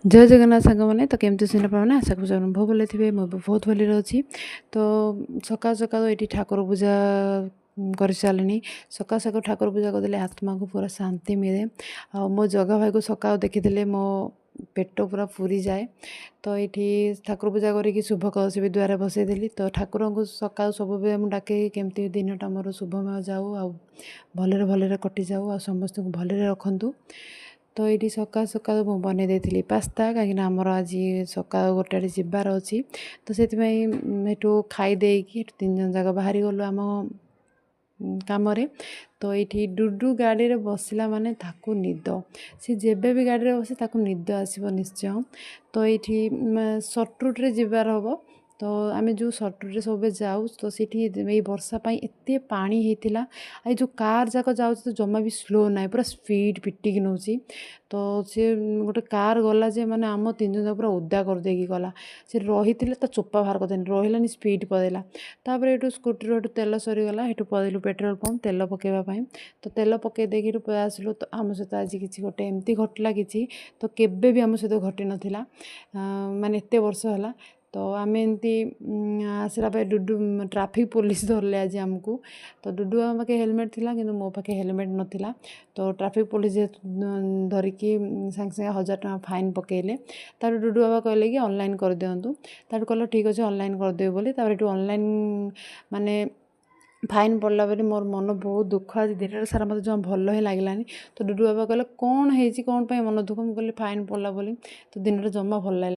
जय जगन्नाथ सांग मैंने तो केमती सिने पाने आशा करूँ आप बहुत भले थे। मुझे बहुत भले अच्छी। तो सका सका ये ठाकुर पूजा कर सारे सका सका ठाकुर पूजा करदे आत्मा को पूरा शांति मिले। मो जगह भाई को सका देखी मो पेट पूरा पूरी जाए। तो ये ठाकुर पूजा करी शुभ कलश भी द्वारा बसईदेली। तो ठाकुर को सका सब मुझे डाके केमती दिनटा मोर शुभमय जाऊ आ भलरे भलरे कटि जाऊ आ समस्त को भलरे रखु। तो ये सका सका मुझे बनई देती पास्ता कहीं आमर आज सका गोटे जबार अच्छी। तो से खाईदे तीन जन जाक बाहरी गलु आम कम। तो ये डुडू गाड़ी रे बसला माने ताकू निद सी जेबे भी गाड़ी रे बसे ताकू निद आसब निश्चय। तो ये सर्ट रूट्रे जबार हम। तो आम जो सर्ट रूट्रे सब जाऊ तो ये वर्षा एत पानी होता है जो कार जाक जाऊँ तो जमा भी स्लो ना पूरा स्पीड पिटिक नौ। तो सी गोटे कार गला जे माने आम तीन जन पूरा उदा कर देगी गला सी रही तो चोपा बाहर करदेनि रही स्पीड पदेला। तापर ये स्कूटी तेल सरीगला ये पदेलु पेट्रोल पंप तेल पकेवाई। तो तेल पकई देकी आसलु। तो आम सहित आज कि गोटे एमती घटला कि तो केबे भी आम सहित घटी नाला माने एत वर्ष है। तो आम एमती आसला डुडू ट्राफिक पुलिस धरले आज आमको। तो डुडू पाखे हेलमेट थिला किंतु मो पाखे हेलमेट नथिला। तो ट्राफिक पुलिस धरिकी सागे सागे 1000 टଙ୍କା फाइन पकेले। तार डुडू बाबा कहले कि ऑनलाइन कर दियंतु। तार कहला ठीक अच्छे ऑनलाइन करदेव बोली। तापर ऑनलाइन माने फाइन पड़ला बोली मोर मन बहुत दुख आज दिन सारा मतलब जमा भल ही लगलानी। तो डुडू बाबा कहले कौन है कौन मन दुख मुझे फाइन पड़ला बोली। तो दिन जमा भल लगे।